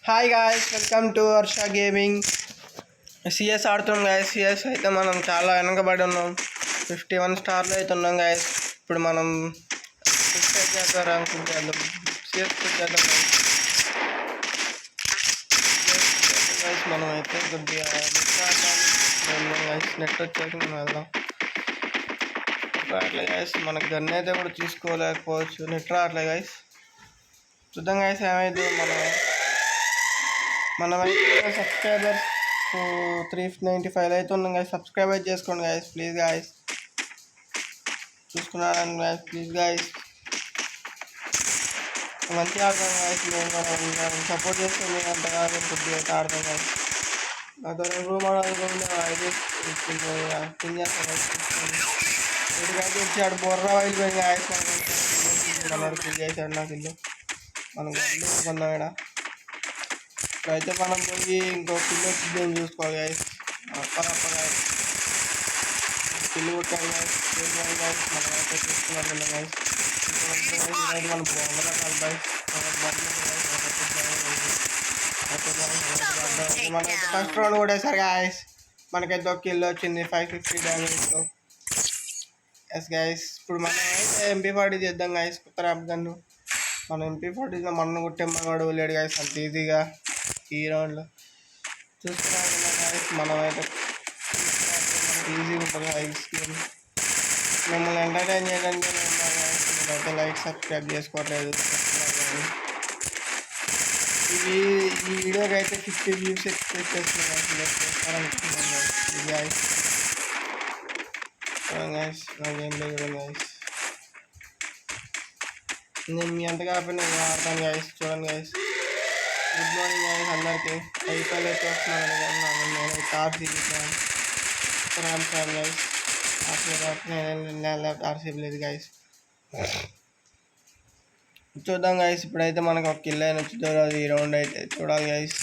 Hi guys, welcome to Harsha gaming. CS ఆడుతున్నాం guys. CS అయితే మనం చాలా వెనకబడి ఉన్నాం. 51 స్టార్లు అయితే ఉన్నాం గాయస్. ఇప్పుడు మనం చేద్దాం అనుకుంటాం. సిఎస్ చేద్దాం గాయస్. మనం అయితే కొద్దిగా నెట్ వచ్చేసి మనం వెళ్దాం. రావట్లే గాయస్, మనకు గన్ అయితే కూడా తీసుకోలేకపోవచ్చు. నెట్ రావట్లే గాయస్. చూద్దాం గాయస్ ఏమైంది. మనమైతే సబ్స్క్రైబర్స్ 395 అయితే ఉన్నాం గాయస్. సబ్స్క్రైబ్ అయితే చేసుకోండి గాయస్, ప్లీజ్ గాయస్. చూసుకున్నాను గాయస్, ప్లీజ్ గాయస్. మంచిగా ఆడతాం గాయస్. మేము సపోర్ట్ చేస్తే మేము అంతగా కొద్దిగా అయితే ఆడతాం గాయస్. నాతో రూమ్ ఆడాలనుకుంటే అయితే పిన్ చేస్తాం గాయస్. ఇటుకైతే ఇచ్చాడు బొర్రా వెళ్ళిపోయింది గాయస్. మనకు పిన్ చేశాడు నాకు ఇల్లు. మనం కొన్నాం ఇక్కడ. ఇప్పుడైతే మనం పోయి ఇంకో కిల్లు వచ్చింది చూసుకోవాలి గాయస్. గాయస్ కిల్లు కొట్టాలి గాయస్. గాయస్ మనం అయితే చూసుకున్నాం గాయస్. మనం బాగుండాలి గాయస్. మనకైతే ఫస్ట్ రౌండ్ కొట్టేసారు గాయస్. మనకైతే ఒక కిల్లు వచ్చింది 550 డ్యామేజ్తో. ఎస్ గాయస్, ఇప్పుడు మనం అయితే MP40 చేద్దాం గాయస్. కొత్త ర్యాప్ గన్ను. మనం MP40లో మన కొట్టే మనవాడు లేడు గాయస్ అంత ఈజీగా ఈ రౌండ్లో. చూసుకున్నాం గాయస్, మనమైతే మనకి ఈజీగా ఉంటుంది గాయస్ గేమ్. మిమ్మల్ని ఎంటర్టైన్ చేయడానికి మీరైతే లైక్ సబ్స్క్రైబ్ చేసుకోవట్లేదు. ఈ వీడియోకి అయితే 50 వ్యూస్ ఎక్స్పెక్ట్ చేస్తున్నాను గాయస్. గాయస్ నాకేం లేదు గాయస్. నేను మీ అంత కాకపోయినా ఆడతాను గాయస్. చూడండి గాయస్. గుడ్ మార్నింగ్ గాయస్ అందరికీ. ఐపీఎల్ అయితే వస్తున్నాను నేను కార్ తీసాను. Ram fan guys. ఆర్సీబీ లేదు గాయస్. చూద్దాం గాయస్. ఇప్పుడైతే మనకు ఒక కిల్ అయిన వచ్చుతారు. అది ఈ రౌండ్ అయితే చూడాలి గాయస్.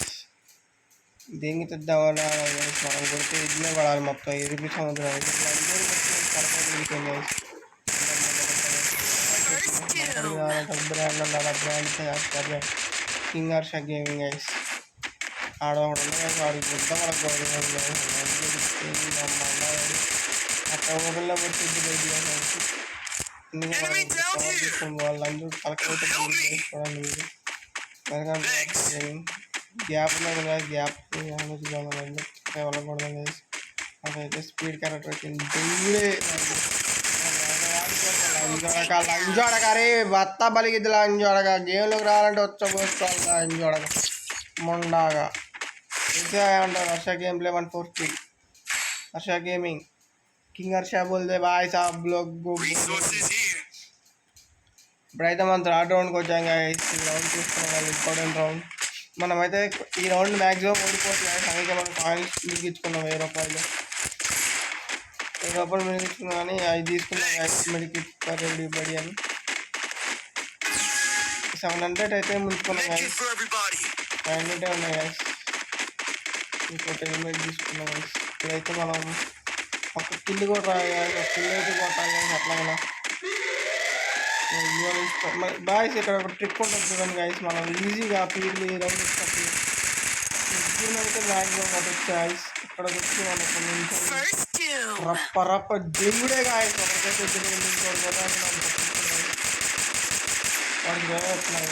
దేనికి తెద్దామని గాయస్. మనం కొడితే ఇదినే పడాలి మొత్తం. ఇరిపి సముద్రం brand king Harsha gaming guys. ఆడవాడు వాడికి గుద్ద మనకు అక్కడ ఊళ్ళో పడుతుంది వాళ్ళందరూ పలకైతే చూడండి మీరు. గ్యాప్ ఉన్నది కదా, గ్యాప్ వెళ్ళకూడదు గైస్. అదైతే స్పీడ్ క్యారెక్టర్ వచ్చింది. లంజోడగారే బత్త బలిగిద్ది. లంజోడగా గేమ్లోకి రావాలంటే వచ్చబోసుకోవాలి. లంజోడగా మొండాగా ఏమంటారు. Harsha game play 143 Harsha gaming king Harsha బోల్దే బాయ్ సాబ్ లోగ్. ఇప్పుడైతే మనం థర్డ్ రౌండ్కి వచ్చాం గాయస్. ఈ రౌండ్ చూసుకున్నాం, ఇంపార్టెంట్ రౌండ్. మనమైతే ఈ రౌండ్ మ్యాక్సిమం ఓడిపోతుంది గాయస్. అందుకే మనం కాయిన్స్ మిగిలించుకున్నాం. 1000 రూపాయలు మిగిలించుకున్నాం కానీ అవి తీసుకున్నాం గాయస్. మెడికిట్ రెడీ అని 700 అయితే ముంచుకున్నాం గాయస్. 500 ఉన్నాయి గాయస్. ఇంకోటి హెల్మెట్ తీసుకున్నాం గాయస్. ఇప్పుడైతే మనం ఒక కిల్లు కూడా రాయాలి గాయస్. ఒక కిల్లు అయితే కొట్టాలి గాయస్. అట్లాగలా బాయ్స్ ఇక్కడ ఒక ట్రిక్ ఉంటుంది చూడండి గాయస్. మనం ఈజీగా పీర్లు రౌండ్ ఇచ్చినప్పుడు అయితే మ్యాక్సిమం కొట్టచ్చు గాయస్. ఇక్కడ వచ్చి మనకు రప్ప రప్ప దేవుడే గాయస్. ఒకరికైతే వాడికి వేస్తున్నాయి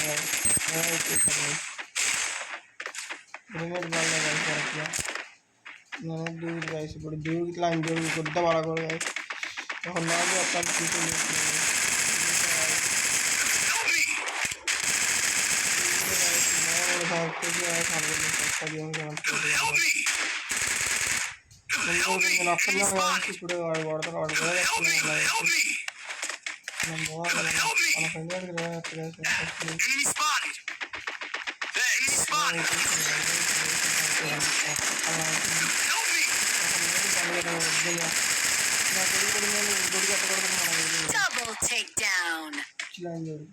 గాయస్. దూకి గాయస్. ఇప్పుడు దూకి ఇట్లా దూకి కొద్ద పడకూడదు గాయస్. ఒక నాలుగు అక్కడ తీసుకుని ఇప్పుడు వాడు కొడతారు. వాడు మన ఫ్రెండ్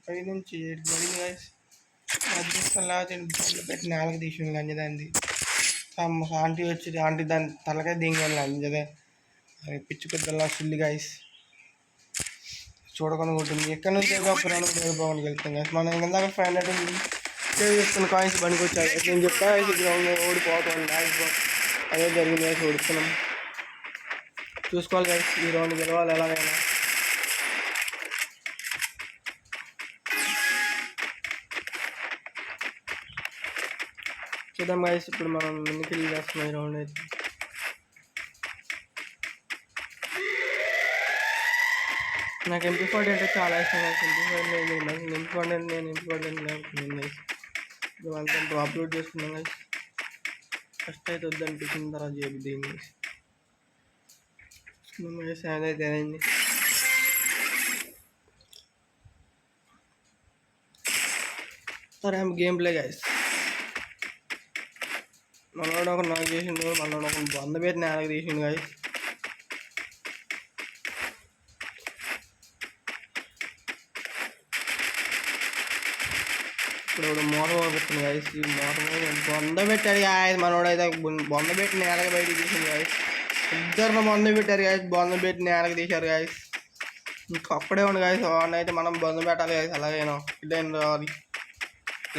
పై నుంచి పెట్టి 4 తీసింది లంజదాన్ని. ఆంటీ వచ్చి ఆంటీ దాని తలకాయ దింగాను లంజదే. అది పిచ్చి పెద్దలా సిల్లి గాయస్. చూడకుండా కొట్టింది. ఎక్కడి నుంచి ఏదో ఒక రౌండ్ కూడా వెళ్ళిపోవాలి వెళ్తాం గాయస్. మనం ఇందాక 500 ఉంది. సేవ్ చేసుకున్న కాయిన్స్ బండికి వచ్చాయి. నేను చెప్తా గ్రౌండ్ ఓడిపోతాను మ్యాక్సిమం అదే జరిగింది గైస్. ఓడుతున్నాం చూసుకోవాలి గైస్. ఈ రౌండ్ గెలవాలి ఎలాగైనా. చూద్దాం గైస్. ఇప్పుడు మనం ఎన్నికలు చేస్తున్నాం ఈ రౌండ్ అయితే. నాకు MP40 అంటే చాలా ఇష్టం గైస్. MP40 నేను MP40 గైస్. ఇప్పుడు వాళ్ళతో అప్లోడ్ చేసుకున్నాం గైస్. ఫస్ట్ అయితే వద్దనిపించిన తర్వాత చెప్పి దీన్ని గైస్. అయితే అయింది. సరే గేమ్ ప్లే గైస్. మనోడు ఒక నాకు చేసిండు, మనోడు ఒక వంద పెట్టి నేలకు తీసిండు గైస్. ఇప్పుడు మోసం పెడుతుంది గైస్. ఈ మోసం వంద పెట్టాడు గాయస్. మనోడైతే వంద పెట్టి నేలకు బయటకు తీసిండు గైస్. ఇద్దరు వంద పెట్టారు గాయస్. వంద పెట్టి నేలకు తీశారు గాయస్. ఇంకొక్కడే ఉండు గాయస్. వాడిని అయితే మనం వంద పెట్టాలి గాయస్. అలాగైనా ఇదేం రావాలి.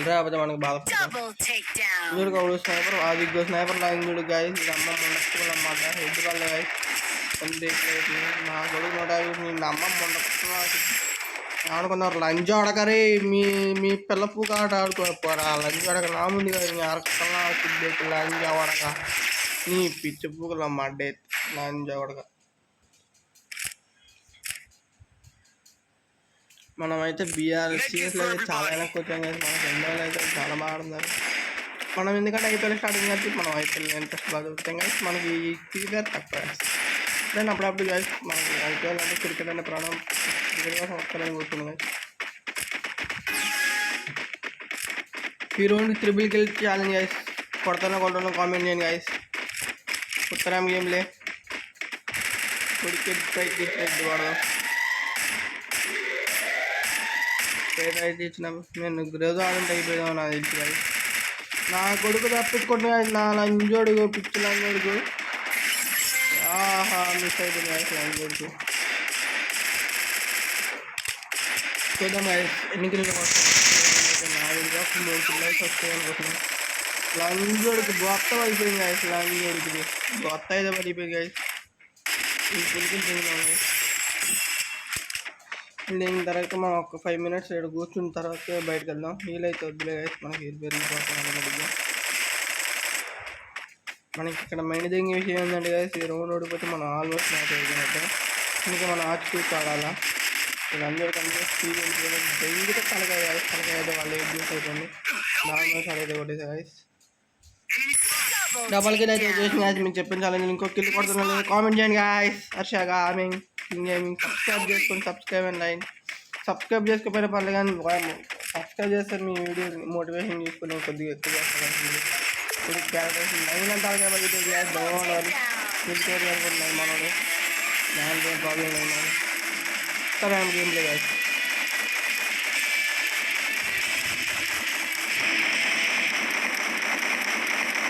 రాకపోతే మనకు బాధపడు కౌడు స్నైపర్ అది స్నైపర్ లాగా చూడు గాయస్. ఇది అమ్మ ఉండకున్నమాట హెడ్ వల్ల గాయస్. నా కొడుకు 150 నేను అమ్మ ఉండకున్నా ఆడుకున్నారు. లంచ్ ఆడకరే మీ పిల్ల పూక ఆట ఆడుకోకపోరా. లంచ్ ఆడక నా ముందు కదా నీ అరకల్లా సిద్ధేకి లంచ్ ఆడక నీ పిచ్చి పూకలు అమ్మాడే లంచ్ ఆడక. మనమైతే BRCSలో అయితే చాలా వెనక్కి వచ్చాం కదా. మన ఫ్రెండ్ అయితే చాలా బాగా ఆడుతున్నారు. మనం ఎందుకంటే IPL స్టార్టింగ్ కాబట్టి మనం IPL ఇంట్రెస్ట్ బాగా చూస్తాం కదా. మనకి ఫ్రీ ఫైర్ తక్కువ నేను అప్పుడప్పుడు గైస్. మనకి IPL అంటే క్రికెట్ అనే ప్రాణం. క్రికెట్ కోసం ఒక్కలని కూర్చున్నాం గైస్. ఈ round triple kill challenge guys. కొడతానో కామెంట్ చేయండి గైస్. ఉత్తరాం గేమ్లే క్రికెట్ వాడదాం. అయితే ఇచ్చినాం. నేను రోజు ఆడంటే అయిపోయాం నాకు తెలిసి గైస్. నా కొడుకు తప్పించుకుంటున్నా గైస్. నా లంజోడుగు పిచ్చి లంజోడుగు. మిస్ అయిపోయింది గైస్ లంజోడుగు. చూద్దాం గైస్ ఎన్నికలు నాలుగుగా 3 కిల్స్ వస్తాయి అనుకుంటున్నాం. లంజోడికి మొత్తం అయిపోయింది గైస్. లంజోడికి మొత్తం అయితే పడిపోయింది గైస్. ఈ పులికి తిన్నాం గైస్. దీని తర్వాత మనం ఒక 5 minutes ఇక్కడ కూర్చున్న తర్వాత బయటకు వెళ్దాం. వీలైతే వద్దులే గైస్. మనకి పెరిగిపోతాం. మనకి ఇక్కడ మైండ్ దింగే విషయం ఏంటంటే గైస్. ఈ రౌండ్ ఓడిపోతే మనం ఆల్మోస్ట్ మ్యాచ్ అయిపోయినట్టు. ఇంకా మనం ఆచి ఆడాలా. వీళ్ళందరూ కలిసి స్పీడ్ దెంగితే తలకాయ అయితే వాళ్ళు యూస్ అయిపోయింది. నార్మల్ సార్ అయితే కొట్టేసా గైస్. డబల్ కిల్ అయితే చేసిన గైస్. మీకు చెప్పిన ఛాలెంజ్ ఇంకో కిల్ కొడుతున్నా కామెంట్ చేయండి గైస్. హర్ష గేమింగ్ సబ్స్క్రైబ్ చేసుకోండి. సబ్స్క్రైబ్ చేసుకోకపోయినా పర్లేదు కానీ సబ్స్క్రైబ్ చేస్తే మీ వీడియో మోటివేషన్ తీసుకుని కొద్దిగా ఎక్కువ చేస్తాను. ఇప్పుడు క్యారెక్టర్స్ అయినంత బాగుండాలి. అనుకుంటున్నాను మనోడు దాంట్లో ప్రాబ్లం లేదు. సరే గేమ్ ప్లే గైస్.